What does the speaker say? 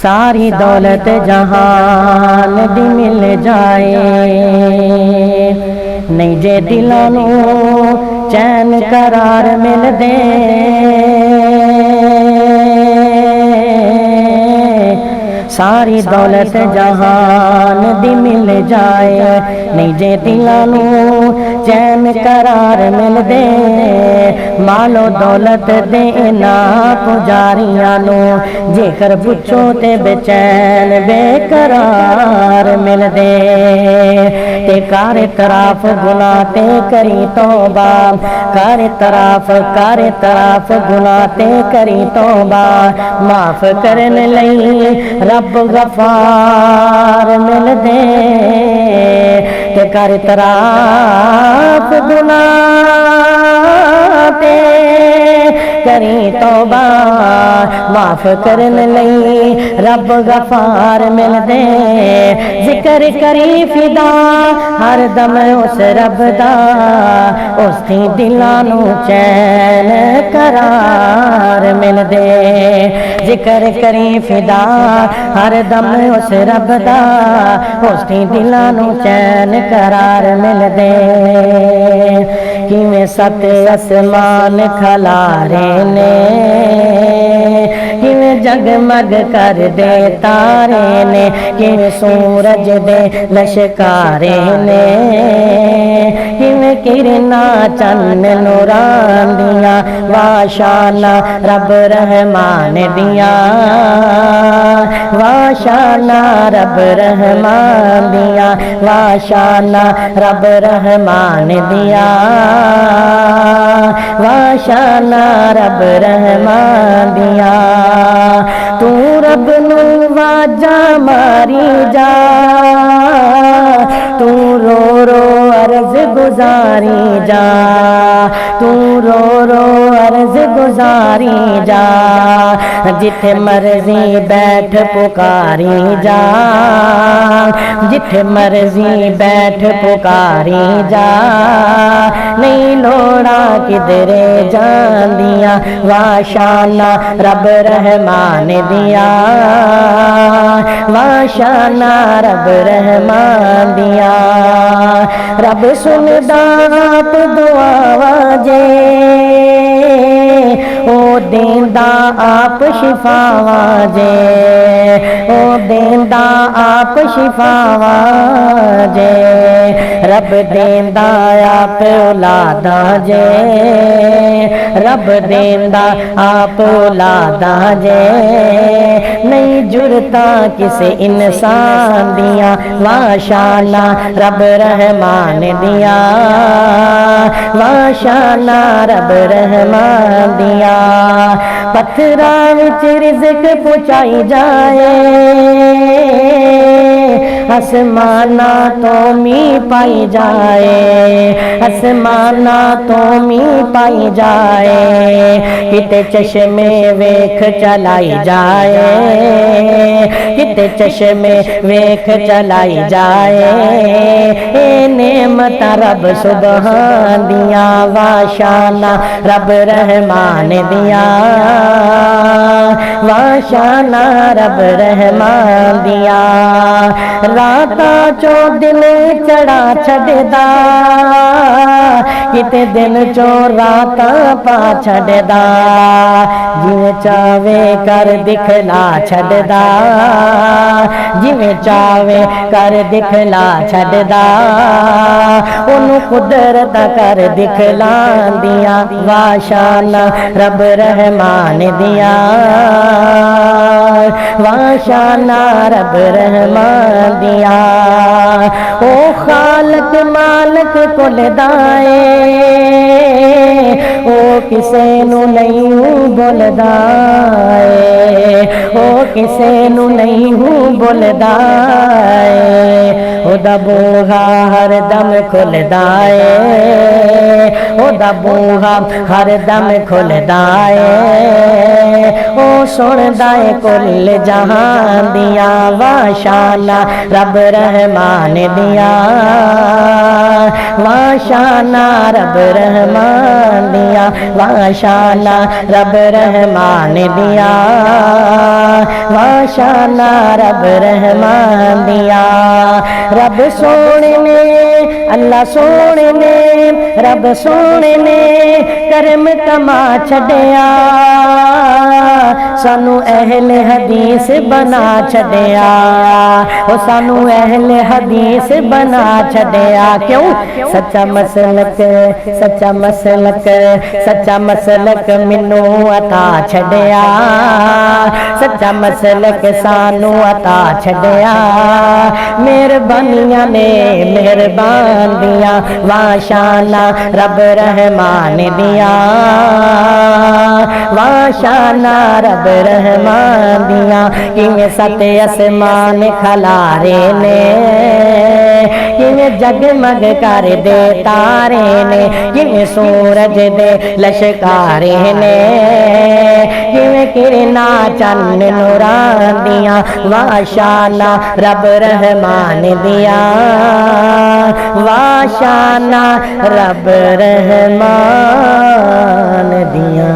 सारी दौलत जहान दी मिल जाए, नहीं जे दिलां नू चैन करार मिल दे। सारी दौलत जहान दी मिल जाए, नहीं जे दिलां नू चैन करार मिल दे। मालो दौलत देना पुजारियां नू, जेकर पुछो ते बेचैन बेकरार मिल दे। ते कर तराफ गुनाह ते करी तौबा, कर तराफ गुनाह ते करी तौबा। माफ करन लई रब गफार मिल दे। ते कर तराफ गुनाह ते करी तौबा, माफ करन लई रब गफार मिल दे। जिक्र करी फिदा हर दम उस रब दा, उस दी दिलां नू चैन करार मिल दे। जिक्र करी फिदा हर दम उस रब दा, उस दी दिलां नू चैन करार मिल दे। किवें सत आसमान खलारे ने, किवें जगमग कर दे तारे ने, किवें सूरज दे लशकारे ने, किवें किरना चन्न नूरां दियां, वाशाना रब रहमान दियां, वाशाना रब रहमान दियां, वाशाना रब रहमान दियां, वाशाना रब रहमान दियां। तू रब नू वाजा मारी जा, तू रो रो अर्ज गुजारी जा, तू रो रो अर्ज गुजारी जा। जिथे मर्जी बैठ पुकारी जा, जिथे मर्जी बैठ पुकारी जा। नहीं लोड़ा किधरे जांदियां, वाशाना रब रहमान दिया, वाशाना रब रहमान दिया। रब सुनदा आप दुआवां जे, ओ देंदा आप शिफावां जे, ओ देंदा आप शिफावां जे। रब देंदा आप औलादां जे, रब देंदा आप औलादां जे। नहीं जुरता किसे इंसान दिया, वाशाना रब रहमान दिया, वाशाना रब रहमान दिया। पत्थरां विच रिज़्क पहुंचाई जाए, आसमाना तो मी पाई जाए, आसमाना तो मी पाई जाए। किते चश्मे वेख चलाई जाए, किते चश्मे वेख चलाई जाए। ए नेमत रब सुबहान दिया, वाशाना रब रहमान दिया, वाशाना रब रहमान दिया। राता चो दिन चढ़ा छड़दा, किते दिन चो राता पा छड़दा। जिवें चावे कर दिखला छड़दा, जिवें चावे कर दिखला छड़दा। ओनू कुदरत कर दिखलांदियां, वाशाना रब रहमान दिया, वाशाना रब रहमान दिया। ओ खालक मालक कुल दाए, ओ किसे नू नहीं बोलदा है, ओ किसे नू नहीं बोलदा है। ओदा बूहा हर दम खुलदा है, ओदा बूहा हर दम खुलदा है। ओ सुनदा है कुल जहान दिया, वाशाना रब रहमान दिया, वाशाना रब रहमान दिया, वाशाना रब रहमान दिया। वाशाना रब रहमान दिया। रब सोने ने अल्लाह सोने ने रब सोने ने करम कमा छड़िया, सानू अहले हदीस बना छड़िया, ओ सानू अहले हदीस बना छड़िया। क्यों? सच्चा मसलक सच्चा मसलक सच्चा मसलक मैनू अता छड़िया, सच्चा मसलक सानू अता छड़िया। मेहरबानियां ने मेहरबान दिया, वाशाना रब रहमान दिया, वाशाना रब रहमान दिया। किवें सत आसमान खलारे ने, किवें जगमग कर दे तारे ने, किवें सूरज दे लशकारे ने, किवें किरना चन्न नूरां दिया, वाशाना रब रहमान दिया, वाशाना रब रहमान दिया।